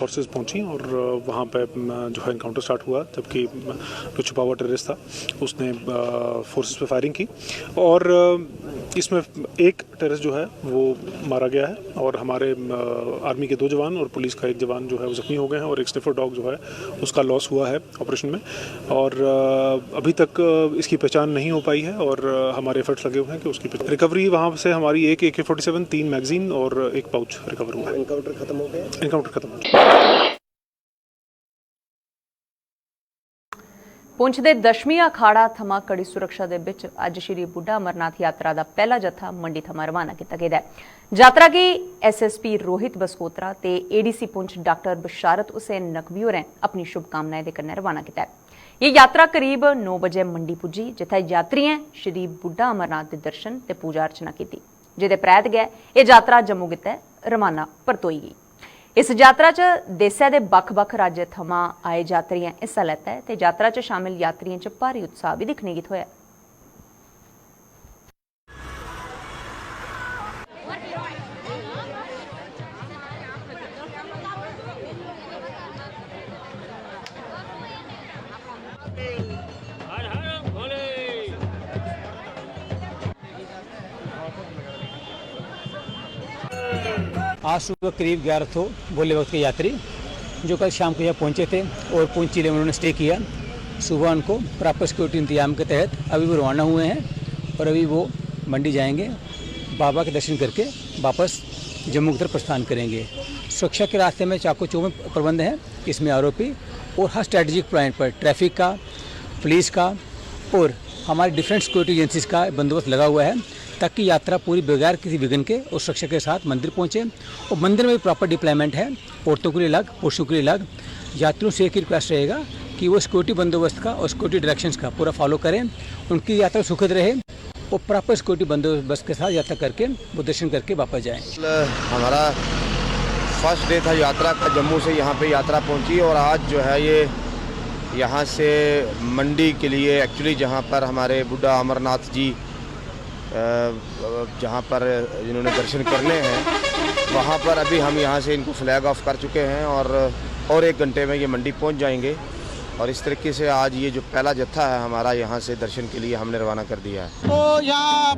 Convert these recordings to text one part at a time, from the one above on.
Forces पहुंची और वहां पे जो है इनकाउंटर स्टार्ट हुआ, जबकि जो छुपा हुआ टेररिस्ट था उसने फोर्सेस पे फायरिंग की और इसमें एक टेररिस्ट जो है वो मारा गया है और हमारे आर्मी के 2 जवान और पुलिस का 1 जवान जो है वो जख्मी हो गए हैं और एक स्निफर डॉग जो है उसका लॉस हुआ है ऑपरेशन में। और अभी तक इसकी पहचान नहीं हो पाई है और हमारे एफर्ट्स लगे हुए हैं कि उसकी रिकवरी वहाँ से हमारी एक AK-47, 3 मैगजीन और 1 पाउच रिकवर हुआ है। एनकाउंटर खत्म हो गया? एनकाउंटर खत्म हो गया। पुंछ ਦੇ ਦਸ਼ਮੀ ਅਖਾੜਾ ਥਮਾਂ ਕੜੀ ਸੁਰੱਖਿਆ ਦੇ ਵਿੱਚ ਅੱਜ ਸ਼੍ਰੀ ਬੁੱਢਾ ਅਮਰਨਾਥ ਯਾਤਰਾ ਦਾ ਪਹਿਲਾ ਜੱਥਾ ਮੰਡੀ ਥਮਾਂ ਰਵਾਨਾ ਕੀਤਾ ਗਿਆ ਹੈ। यात्रा की SSP रोहित बसकोत्रा ते ADC पुंछ डॉक्टर बशारत हुसैन नकवी होरें अपनी शुभकामनाएं दे कन्नै रवाना किया है। ये यात्रा करीब 9 बजे मंडी पुजी, जिथे यात्रियों श्री बुढ़ा अमरनाथ के दर्शन ते पूजा अर्चना की, जिहदे परैंत गए ये यात्रा जम्मू गित्तै रवाना परतोई गई। इस यात्रा च देशै दे बक्ख-बक्ख राज्य थमां आए यात्रियों हिस्सा लैता है ते यात्रा च शामिल यात्रियों च भारी उत्साह भी दिखने गी थोया। आज सुबह करीब 11 बोले वक्त के यात्री जो कल शाम को यहाँ पहुँचे थे और पुंछ जिले में उन्होंने स्टे किया। सुबह उनको प्रॉपर सिक्योरिटी इंतजाम के तहत अभी वो रवाना हुए हैं और अभी वो मंडी जाएंगे, बाबा के दर्शन करके वापस जम्मू की तरफ प्रस्थान करेंगे। सुरक्षा के रास्ते में चाको चौबंद प्रबंध हैं, इसमें आरोपी और हर स्ट्रेटेजिक पॉइंट पर ट्रैफिक का, पुलिस का और हमारी डिफरेंट सिक्योरिटी एजेंसीज का बंदोबस्त लगा हुआ है ताकि यात्रा पूरी बगैर किसी विघ्न के और सुरक्षा के साथ मंदिर पहुंचे। और मंदिर में भी प्रॉपर डिप्लॉयमेंट है, औरतों के लिए अलग, पुरुषों के लिए अलग। यात्रियों से एक ही रिक्वेस्ट रहेगा कि वो सिक्योरिटी बंदोबस्त का और सिक्योरिटी डायरेक्शंस का पूरा फॉलो करें, उनकी यात्रा सुखद रहे और प्रॉपर सिक्योरिटी बंदोबस्त के साथ यात्रा करके वो दर्शन करके वापस जाएँ। हमारा फर्स्ट डे था यात्रा का, जम्मू से यहाँ पे यात्रा पहुँची और आज जो है ये यहाँ से मंडी के लिए एक्चुअली जहाँ पर हमारे बुढ़ा अमरनाथ जी जहाँ पर जिन्होंने दर्शन करने हैं वहाँ पर अभी हम यहाँ से इनको फ्लैग ऑफ कर चुके हैं और 1 घंटे में ये मंडी पहुँच जाएंगे। और इस तरीके से आज ये जो पहला जत्था है हमारा यहाँ से दर्शन के लिए हमने रवाना कर दिया है। तो यहाँ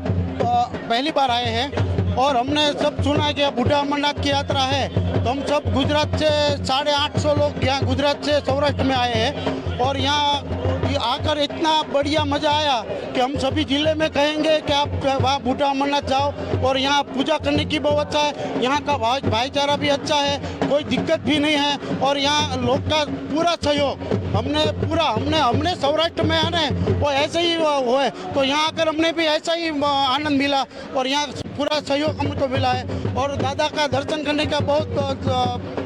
पहली बार आए हैं और हमने सब सुना है कि बुढ़ा अमरनाथ की यात्रा है, तो हम सब गुजरात से 850 लोग यहाँ गुजरात से सौराष्ट्र में आए हैं और यहाँ आकर इतना बढ़िया मज़ा आया कि हम सभी जिले में कहेंगे कि आप वहाँ बुढ़ा अमरनाथ जाओ और यहाँ पूजा करने की बहुत अच्छा है। यहाँ का भाईचारा भी अच्छा है, कोई दिक्कत भी नहीं है और यहाँ लोग का पूरा सहयोग हमने सौराष्ट्र में आने वो ऐसे ही हुआ है, तो यहाँ आकर हमने भी ऐसा ही आनंद मिला और यहाँ पूरा सहयोग हमको मिला है और दादा का दर्शन करने का बहुत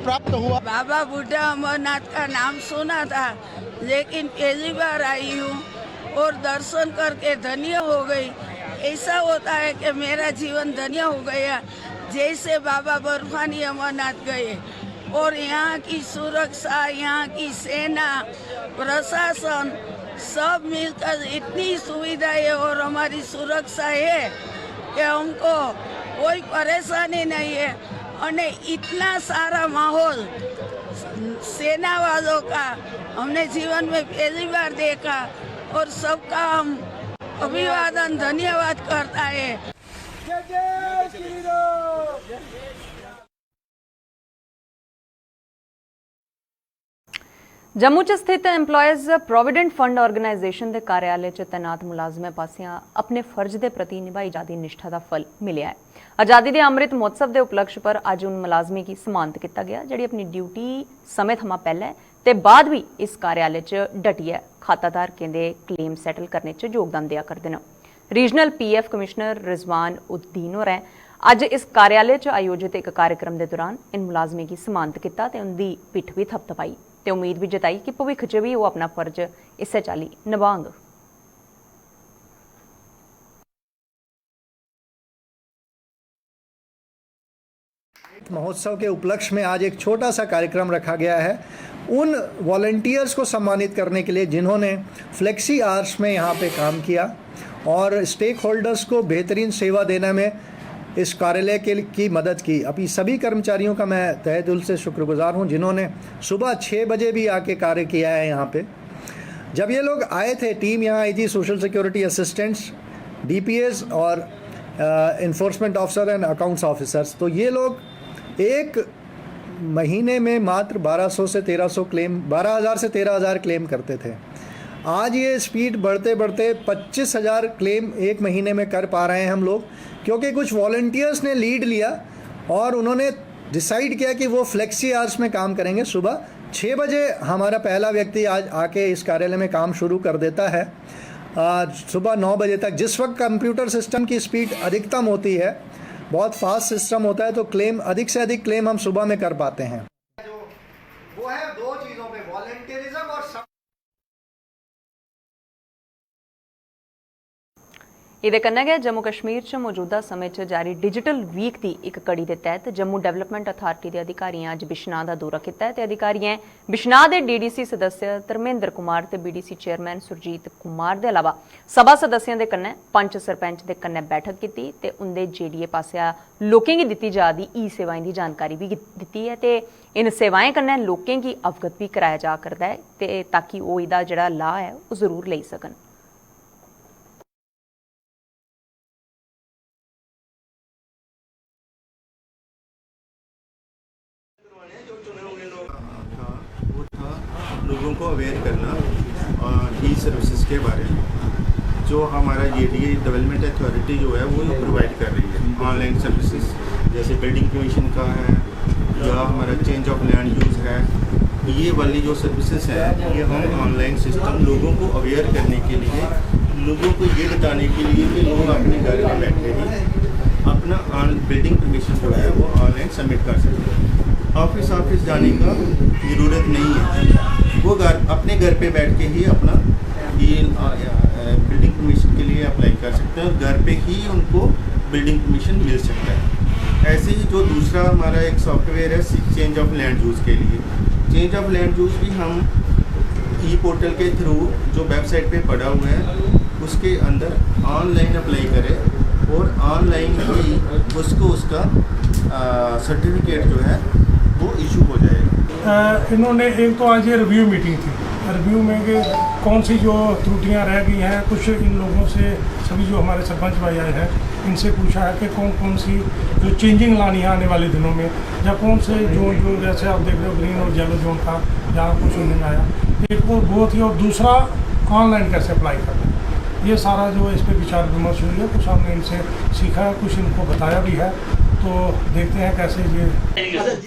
प्राप्त हुआ। बाबा बुढ़ा अमरनाथ का नाम सुना था लेकिन पहली बार आई हूँ और दर्शन करके धन्य हो गई। ऐसा होता है कि मेरा जीवन धन्य हो गया जैसे बाबा बर्फानी अमरनाथ गए। और यहाँ की सुरक्षा, यहाँ की सेना, प्रशासन सब मिलकर इतनी सुविधाएं और हमारी सुरक्षा है कि हमको कोई परेशानी नहीं है। और इतना सारा माहौल सेना वालों का हमने जीवन में पहली बार देखा और सबका हम अभिवादन धन्यवाद करता है। जम्मू च स्थित एम्पलॉयज़ प्रोविडेंट फंड ऑर्गेनाइजेशन के कार्यालय च तैनात मुलाजमें पासियां अपने फर्ज के प्रति निभाई जाती निष्ठा का फल मिलिया है। आज़ादी के अमृत महोत्सव के उपलक्ष्य पर अज उन मुलाजमें की सम्मानित किया गया जिहड़ी अपनी ड्यूटी समय थमां पहले ते बाद भी इस कार्यालय च डटिया खाताधार केंद्र क्लेम सैटल करने च योगदान दिया करते हैं। Regional PF commissioner Rizwan Uddin होरें अज इस कार्यालय च आयोजित एक कार्यक्रम के दौरान इन मुलाजमें की सम्मानित किया ते उनकी पिठ भी थपथपाई ते उम्मीद भी जताई कि भविख च भी वो अपना फर्ज इस चाली निभांग। महोत्सव के उपलक्ष्य में आज एक छोटा सा कार्यक्रम रखा गया है उन वॉलंटियर्स को सम्मानित करने के लिए जिन्होंने फ्लेक्सी आवर्स में यहाँ पे काम किया और स्टेक होल्डर्स को बेहतरीन सेवा देने में इस कार्यालय की मदद की। अभी सभी कर्मचारियों का मैं तहे दिल से शुक्रगुजार हूं जिन्होंने सुबह 6 बजे भी आके कार्य किया है यहाँ पे। जब ये लोग आए थे, टीम यहाँ आई थी, सोशल सिक्योरिटी असिस्टेंट्स, डीपीएस और enforcement officer and accounts officers, तो ये लोग एक महीने में मात्र 1200 से 1300 क्लेम, 12,000 से 13,000 क्लेम करते थे। आज ये स्पीड बढ़ते बढ़ते 25,000 क्लेम एक महीने में कर पा रहे हैं हम लोग, क्योंकि कुछ वॉलंटियर्स ने लीड लिया और उन्होंने डिसाइड किया कि वो फ्लेक्सी आवर्स में काम करेंगे। सुबह 6 बजे हमारा पहला व्यक्ति आज आके इस कार्यालय में काम शुरू कर देता है, सुबह 9 बजे तक। जिस वक्त कंप्यूटर सिस्टम की स्पीड अधिकतम होती है, बहुत फास्ट सिस्टम होता है, तो क्लेम अधिक से अधिक क्लेम हम सुबह में कर पाते हैं। वो है 2 चीज़ों पे, वॉलंटियरिज्म और ਇਹਦੇ कन्नै गै जम्मू कश्मीर च मौजूदा समय च जारी डिजिटल वीक की एक कड़ी के तहत जम्मू डेवलपमेंट अथॉरिटी के अधिकारियों अज बिश्नाह का दौरा किया है। अधिकारियों बिश्नाह के डीडीसी सदस्य धर्मेंद्र कुमार ते बीडीसी चेयरमैन सुरजीत कुमार के अलावा सभा सदस्यों के कन्नै पंच सरपंच के कन्नै बैठक की ते उनके जेडीए पासिया लोकें की दी जा रही ई सेवाएं की जानकारी भी दी है ते इन सेवाएं कन्नै लोकें की अवगत भी कराया जा करता है ते ताकि वो इहदा जिहड़ा लाभ है वो जरूर ले सकन। लोगों को अवेयर करना ई सर्विसेज के बारे में, जो हमारा जेडीए डेवलपमेंट अथॉरिटी जो है वो प्रोवाइड कर रही है। ऑनलाइन सर्विसेज जैसे बिल्डिंग कमीशन का है या हमारा चेंज ऑफ लैंड यूज़ है, ये वाली जो सर्विसेज है ये हम ऑनलाइन सिस्टम लोगों को अवेयर करने के लिए, लोगों को ये बताने के लिए कि लोग अपने घर में बैठे ही अपना बिल्डिंग कमीशन जो है वो ऑनलाइन सबमिट कर सकते हैं। ऑफिस जाने का ज़रूरत नहीं है, वो अपने घर पे बैठ के ही अपना ये बिल्डिंग परमिशन के लिए अप्लाई कर सकते हैं और घर पे ही उनको बिल्डिंग परमिशन मिल सकता है। ऐसे ही जो दूसरा हमारा एक सॉफ्टवेयर है चेंज ऑफ लैंड यूज़ के लिए, चेंज ऑफ लैंड यूज़ भी हम ई पोर्टल के थ्रू जो वेबसाइट पे पड़ा हुआ है उसके अंदर ऑनलाइन अप्लाई करें और ऑनलाइन ही उसको उसका सर्टिफिकेट जो है वो इशू हो जाएगा। इन्होंने एक तो आज ये रिव्यू मीटिंग थी, रिव्यू में कि कौन सी जो त्रुटियां रह गई हैं, कुछ इन लोगों से सभी जो हमारे सरपंच भाई आए हैं इनसे पूछा है कि कौन कौन सी जो चेंजिंग लानी है आने वाले दिनों में, या कौन से जोन जो जैसे आप देख रहे हो ग्रीन और येलो जोन का जहाँ कुछ चेंजिंग आया, एक वो थी, और दूसरा ऑनलाइन कैसे अप्लाई करना, ये सारा जो इस पर विचार विमर्श हुई है। कुछ हमने इनसे सीखा है, कुछ इनको बताया भी है, तो देखते हैं कैसे ये।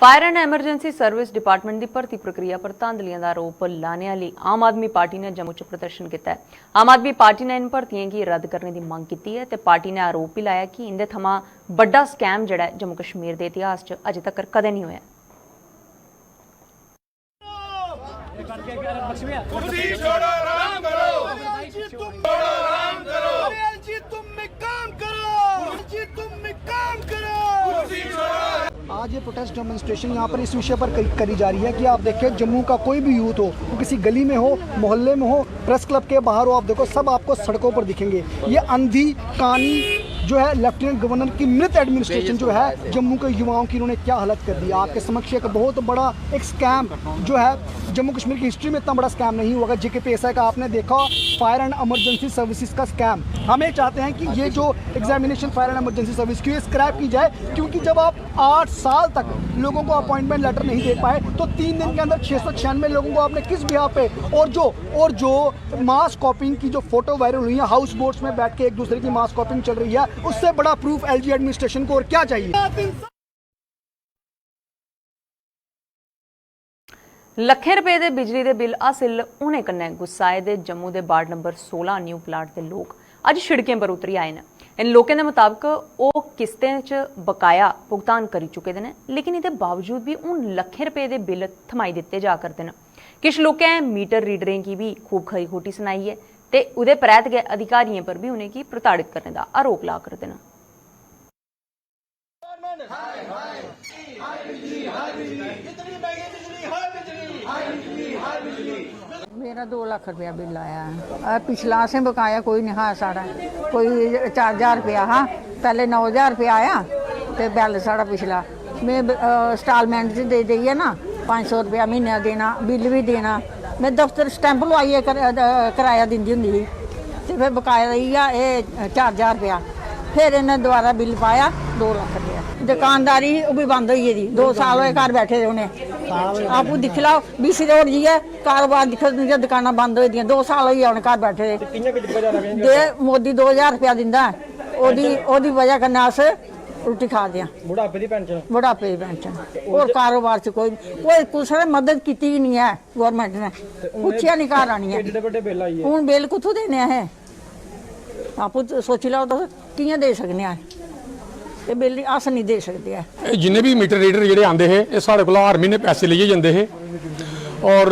Fire and emergency service department की भर्ती प्रक्रिया पर धांधलियां का आरोप लाने वाली आम आदमी पार्टी ने जम्मू च प्रदर्शन किया है। आम आदमी पार्टी ने इन भर्तियों की रद्द करने की मांग की है, पार्टी ने आरोप भी लाया कि इनके थमां बड़ा स्कैम जिहड़ा जम्मू कश्मीर के इतिहास च अजे तक कदे नहीं होया। आज ये प्रोटेस्ट डेमोन्स्ट्रेशन यहाँ पर इस विषय पर करी जा रही है कि आप देखें जम्मू का कोई भी यूथ हो, वो किसी गली में हो, मोहल्ले में हो, प्रेस क्लब के बाहर हो, आप देखो सब आपको सड़कों पर दिखेंगे। ये अंधी कहानी जो है लेफ्टिनेंट गवर्नर की मृत एडमिनिस्ट्रेशन जो है जम्मू के युवाओं की इन्होंने क्या हालत कर दी। आपके समक्ष एक बहुत बड़ा एक स्कैम जो है जम्मू कश्मीर की हिस्ट्री में इतना बड़ा स्कैम नहीं हुआ। JKPSI का आपने देखा फायर एंड एमरजेंसी सर्विसेज का स्कैम। हमें चाहते हैं कि ये जो examination fire and emergency service की स्क्रैप की जाए, क्योंकि जब आप 8 साल तक लोगों को अपॉइंटमेंट लेटर नहीं दे पाए तो 3 दिन के अंदर 696 लोगों को आपने किस बिहाफ पे, और जो मास कॉपिंग की जो फोटो वायरल हुई है, हाउस बोट्स में बैठ के एक दूसरे की मास कॉपिंग चल रही है, उससे बड़ा प्रूफ LG एडमिनिस्ट्रेशन को और क्या चाहिए। ਲੱਖਾਂ रुपए के बिजली के बिल हासिल होने कन्नै गुस्साए दे जम्मू के वार्ड नंबर 16 न्यू प्लाट के लोग अज सड़कें पर उतरी आए हैं। इन लोगों के मुताबिक वो किस्तें च बकाया भुगतान करी चुके हैं, लेकिन इसके बावजूद भी उन ਲੱਖਾਂ रुपए के बिल थमाई दिते जा करते हैं। किश लोगों मीटर रीडरें की भी खूब खरी खोटी सुनाई है तो उहदे परैत गए अधिकारियों पर भी उन्हें प्रताड़ित करने का आरोप ला करते हैं। मेरा 2 लाख रुपया बिल आया है। पिछला से बकाया कोई नहीं हाँ साड़ा, कोई 4000 रुपया हाँ, पहले 9000 रुपया आया तो बिल साड़ा पिछला मैं इंस्टॉलमेंट से दे दी है ना, 500 रुपया महीना देना, बिल भी देना। मैं दफ्तर स्टैंप लवाइए किराया दिंदी होंदी ही ते फिर बकाया रही है ये 4000 रुपया। फिर इन्हें दोबारा बिल पाया 2 लाख रुपया। दुकानदारी वो भी बंद हुई है, 2 साल हुए घर बैठे उन्हें। आप दिख लो BC रोड जी है, कारोबार दिखो दुकाना बंद हो 2 साल हुई है घर बैठे दे। मोदी 2000 रुपया दिंदा ओदी वजह कन्नै अस रोटी खा दियां। बुढ़ापे दी पेंशन और कारोबार च कोई कुछ ने मदद की नहीं है, गौरमेंट ने पुछया नहीं घर आनी है। हूँ बिल कुत्थों देने है, आप सोची लो तुस कियां दे सकने हैं, ये बिल अस नहीं दे सकते है। जिन्ने भी मीटर रीडर जेह्ड़े आंदे हे ये साढ़े कोला हर महीने पैसे लेइयै जंदे हे और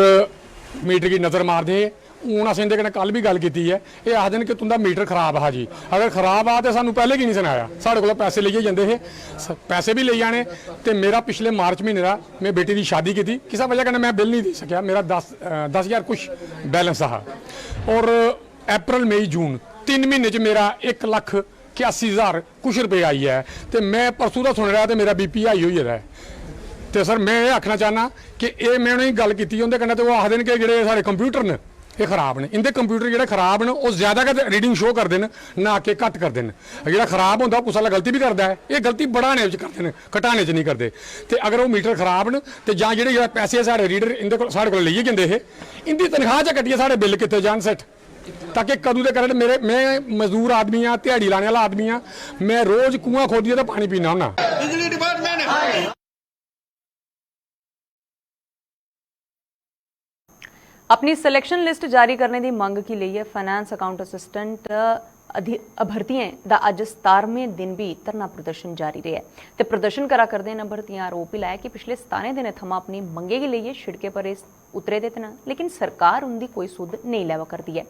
मीटर की नज़र मारदे हे। हूँ असें इंदे कन्नै कल भी गल कीती है, ये आखदे न कि तुंदा मीटर खराब हा जी। अगर खराब आ तो सानू पहले की नहीं सनाया, साढ़े कोला पैसे लेइयै जंदे हे, पैसे भी ले जाने। तो मेरा पिछले मार्च महीने का मैं बेटी की शादी की थी, किसी वजह कन्नै मैं बिल नहीं दे सकिया, मेरा 10,000 कुछ बैलेंस हा। और अप्रैल मई जून 3 महीने च मेरा 1,81,000 कुछ रुपये आई है। तो मैं परसों का सुन रहा तो मेरा BP हाई हो गेदा है। तो सर मैं ये आखना चाहना कि ये मैं उन्हें गल की उन्हें कन्नै, तो वो आखदे कि जेह्ड़े साढ़े कंप्यूटर ने ये खराब ने, इंदे कंप्यूटर जेह्ड़े खराब ने वो ज़्यादा रीडिंग शो करते हैं ना कि घट्ट करते हैं। जेह्ड़ा खराब होंदा कुसै दा गलती भी करता है, ये गलती बढ़ाने करते हैं, घटाने च नहीं करते। तो अगर वो मीटर खराब न तो जां जेह्ड़े पैसे साढ़े रीडर इंदे कोल साढ़े कोल लेइयै जंदे हे, इंदी तनखाह च कट्टियै साढ़े बिल कित्ते जान सेट, ताकि कदू दे करन। मैं मजदूर आदमी हाँ, दिहाड़ी लाने वाला आदमी हाँ, मैं रोज़ कुआं खोदिए तो पानी पीना होना। अपनी सिलेक्शन लिस्ट जारी करने की मंग की लेइयै फाइनेंस अकाउंट असिस्टेंट अभर्तियें दा अज 17वें दिन भी धरना प्रदर्शन जारी रहा है। तो प्रदर्शन करा करदे न अभर्तियां आरोप भी लाया कि पिछले 17 दिनें थमां अपनी मंगे गी लेइयै शिड़के पर उतरे दे न, लेकिन सरकार उनकी कोई सुध नहीं लैवा करती है।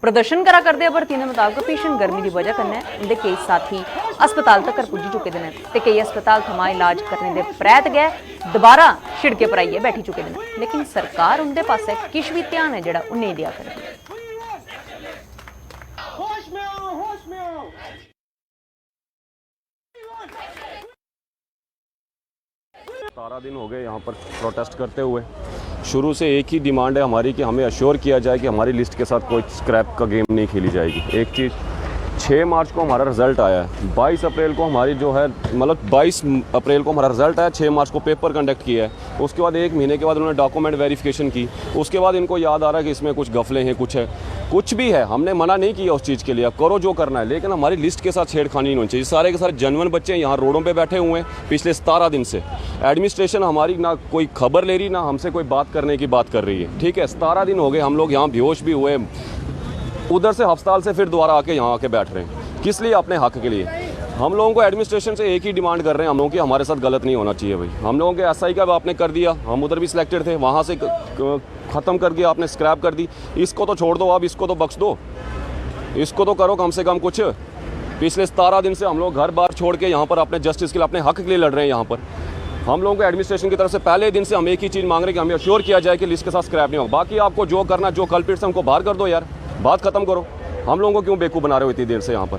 प्रदर्शन करा करदे अभर्तियें दे मुताबिक भीषण गर्मी की वजह कन्नै उनके कई साथी अस्पताल तक पुज्जी चुके हैं ते कई अस्पताल थमां इलाज करने के परैंत गै दोबारा शिड़के पर आइए बैठी चुके हैं, लेकिन सरकार उनके पासे किश भी ध्यान है जिहड़ा ओह नहीं दिया करदी। 17 दिन हो गए यहाँ पर प्रोटेस्ट करते हुए। शुरू से एक ही डिमांड है हमारी कि हमें अश्योर किया जाए कि हमारी लिस्ट के साथ कोई स्क्रैप का गेम नहीं खेली जाएगी। एक चीज़, 6 मार्च को हमारा रिज़ल्ट आया है, 22 अप्रैल को हमारी जो है मतलब 22 अप्रैल को हमारा रिज़ल्ट आया, 6 मार्च को पेपर कंडक्ट किया है। उसके बाद 1 महीने के बाद उन्होंने डॉक्यूमेंट वेरिफिकेशन की। उसके बाद इनको याद आ रहा है कि इसमें कुछ गफले हैं, कुछ है, कुछ भी है। हमने मना नहीं किया उस चीज़ के लिए, करो जो करना है, लेकिन हमारी लिस्ट के साथ छेड़खानी नहीं होनी चाहिए। सारे के सारे जनवन बच्चे यहाँ रोडों पे बैठे हुए हैं पिछले 17 दिन से। एडमिनिस्ट्रेशन हमारी ना कोई खबर ले रही, ना हमसे कोई बात करने की बात कर रही है। ठीक है, 17 दिन हो गए, हम लोग यहाँ बेहोश भी हुए, उधर से अस्पताल से फिर दोबारा आके यहाँ आके बैठ रहे हैं। किस लिए? अपने हक के लिए। हम लोगों को एडमिनिस्ट्रेशन से एक ही डिमांड कर रहे हैं हम लोगों की, हमारे साथ गलत नहीं होना चाहिए भाई। हम लोगों के SI का आपने कर दिया, हम उधर भी सिलेक्टेड थे, वहाँ से ख़त्म कर दिया आपने, स्क्रैप कर दी। इसको तो छोड़ दो, अब इसको तो बख्श दो, इसको तो करो कम से कम कुछ। पिछले 17 दिन से हम लोग घर बार छोड़ के यहाँ पर अपने जस्टिस के लिए, अपने हक के लिए लड़ रहे हैं। यहाँ पर हम लोगों को एडमिनिस्ट्रेशन की तरफ से पहले दिन से हम एक ही चीज़ मांग रहे हैं कि हमें अश्योर किया जाए कि लिस्ट के साथ स्क्रैप नहीं होगा। बाकी आपको जो करना, जो कल्प्रिट्स हैं उनको बाहर कर दो यार, बात खत्म करो। हम लोगों को क्यों बेवकूफ़ बना रहे हो इतनी देर से यहाँ पर?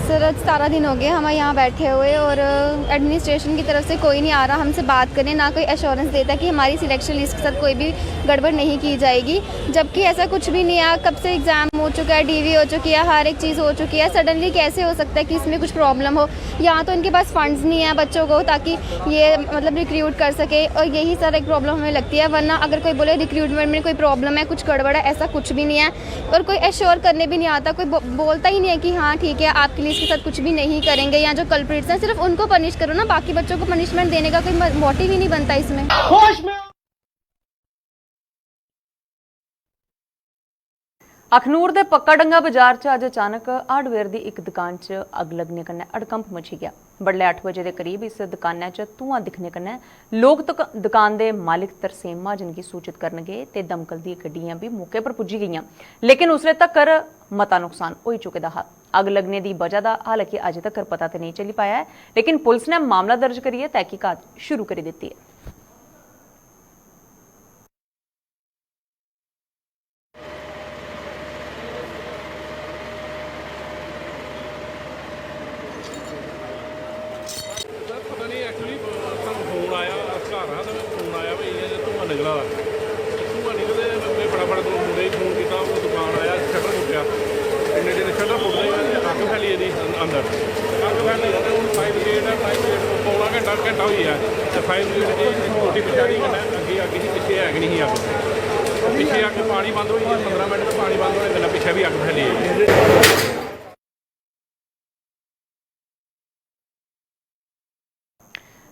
सर 17 दिन हो गए हम यहाँ बैठे हुए और एडमिनिस्ट्रेशन की तरफ से कोई नहीं आ रहा हमसे बात करने, ना कोई एश्योरेंस देता कि हमारी सिलेक्शन लिस्ट के साथ कोई भी गड़बड़ नहीं की जाएगी, जबकि ऐसा कुछ भी नहीं है। कब से एग्ज़ाम हो चुका है, DV हो चुकी है, हर एक चीज़ हो चुकी है। सडनली कैसे हो सकता है कि इसमें कुछ प्रॉब्लम हो? यहाँ तो इनके पास फंड्स नहीं है बच्चों को ताकि ये मतलब रिक्रूट कर सके, और यही सर एक प्रॉब्लम हमें लगती है। वरना अगर कोई बोले रिक्रूटमेंट में कोई प्रॉब्लम है, कुछ गड़बड़ है, ऐसा कुछ भी नहीं है। और कोई एश्योर करने भी नहीं आता, कोई बोलता ही नहीं है कि हाँ ठीक है आपकी लिस्ट के साथ कुछ भी नहीं करेंगे, या जो कल्प्रिट्स हैं सिर्फ उनको पनिश करो ना, बाकी बच्चों को पनिशमेंट देने का कोई मोटिव ही नहीं बनता इसमें। अखनूर के पक्का डंगा बाजार च अज अचानक हार्डवेयर की एक दुकान च अग लगने कन्नै हड़कंप मची गया। बडलै 8 बजे के करीब इस दुकाना च धुआं दिखने कन्नै लोग दुकान के मालिक तरसेम महाजन की सूचित करन गए ते दमकल दी गड्डियां भी मौके पर पुज्जी गईयां, लेकिन उसले तक्कर मता नुकसान हो चुके दा हा। अग लगने की वजह का हालांकि अजे तक पता तो नहीं चली पाया है, लेकिन पुलिस ने मामला दर्ज करिए तहकीकात शुरू कर दी है। निकला धुआं निकले मैं फटाफट मुंडे फोन किया वो दुकान आया शटर टुटिया इन्ने दिन शटर टुटदा ही अग फैली दी अंदर अग फैली ते हूँ फायर ब्रिगेड पौना घंटा हो गया तो फायर ब्रिगेड की छोटी पिछाड़ी कन्नै अग्गे अग ही पिछे है कि नहीं अग पिछे अग पानी बंद हो 15 मिनट में पानी बंद होने कन्नै पिछे भी अग फैली है।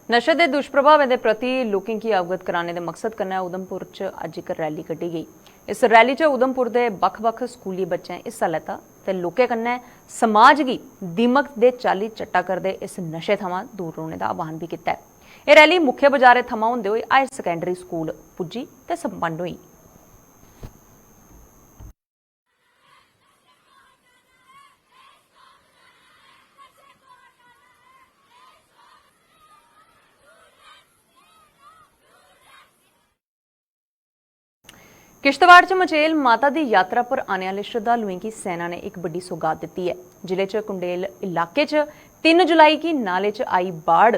नशे के दुष्प्रभावें के प्रति लोगों की अवगत कराने के मकसद कन्नै उधमपुर च अज एक रैली कड्ढी गई। इस रैली च उधमपुर के बक्ख-बक्ख स्कूली बच्चें हिस्सा लैता ते लोकें कन्नै समाज गी दीमक दे चाली चट्टा करदे इस नशे थमां दूर रौहने का आह्वान भी किया। यह रैली मुख्य बाजारे थमां होंदे होए हायर सकैंडरी स्कूल पुज्जी ते संपन्न हुई। किश्तवाड़ च मचेल माता दी यात्रा पर आने वाले श्रद्धालुओं की सेना ने एक बड़ी सौगात दी है। जिले च कुंडेल इलाके च 3 जुलाई की नाले च आई बाढ़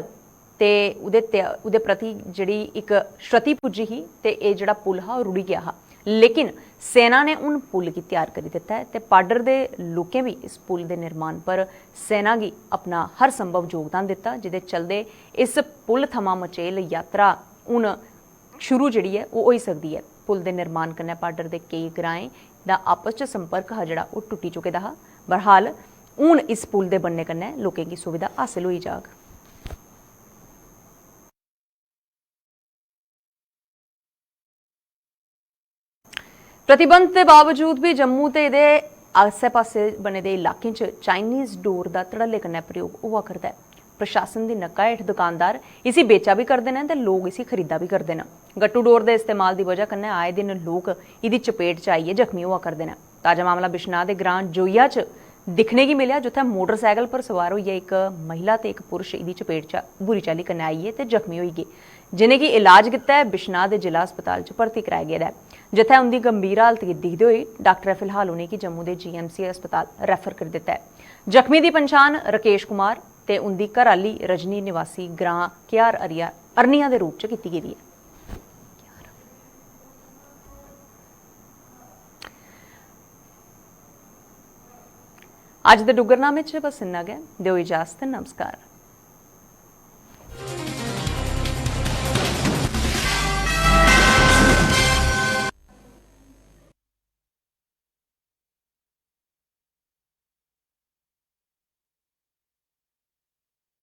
ते उदे प्रति जिहड़ी एक क्षति पुजी ही ते ये जिहड़ा पुल हा रुड़ी गया हा, लेकिन सेना ने उन पुल की तैयार करी दिता है ते पाडर दे लोकें भी इस पुल के निर्माण पर सेना की अपना हर संभव योगदान दिता, जिहदे चलदे इस पुल थमां मचेल यात्रा हुण शुरू जिहड़ी है वो होई सकदी है। पुल के निर्माण कन्नै पाडर के कई ग्राएं दा आपस च संपर्क हा जिहड़ा वो टुटी चुके दा हा। बहरहाल हुण इस पुल के बनने कन्नै लोकें की सुविधा हासिल होई जाग। प्रतिबंध के बावजूद भी जम्मू ते इहदे आसे पासे बने दे इलाकें च चाइनीज़ डोर का धड़ल्ले कन्नै प्रयोग हुआ करदा है। प्रशासन की नक्का हेठ दुकानदार इसी बेचा भी करते हैं तो लोग इसी खरीदा भी करते हैं। गट्टू डोर के इस्तेमाल की वजह कन्नै आए दिन लोग इसकी चपेट च आइए जख्मी हुआ करते हैं। ताजा मामला बिश्नाह के ग्रां जोईया च दिखने की मिलिया, जिथे मोटरसाइकिल पर सवार होइए एक महिला ते एक पुरुष इसकी चपेट च बुरी चाली कन्नै आइए ते जख्मी होई गए, जिन्हें कि इलाज किया बिश्नाह के जिला अस्पताल च भर्ती कराया गया है। जिथे उनकी गंभीर हालत गी दिखते हुए डॉक्टर फिलहाल उन्हें जम्मू के GMC अस्पताल रैफर कर दिता है। जख्मी की पछाण राकेश कुमार ते उनकी घरआली रजनी निवासी ग्रां क्यार अरनिया के रूप च की गई है। अज दे डुगरनामे च बस इन्ना गै। दिओ इजाजत, नमस्कार।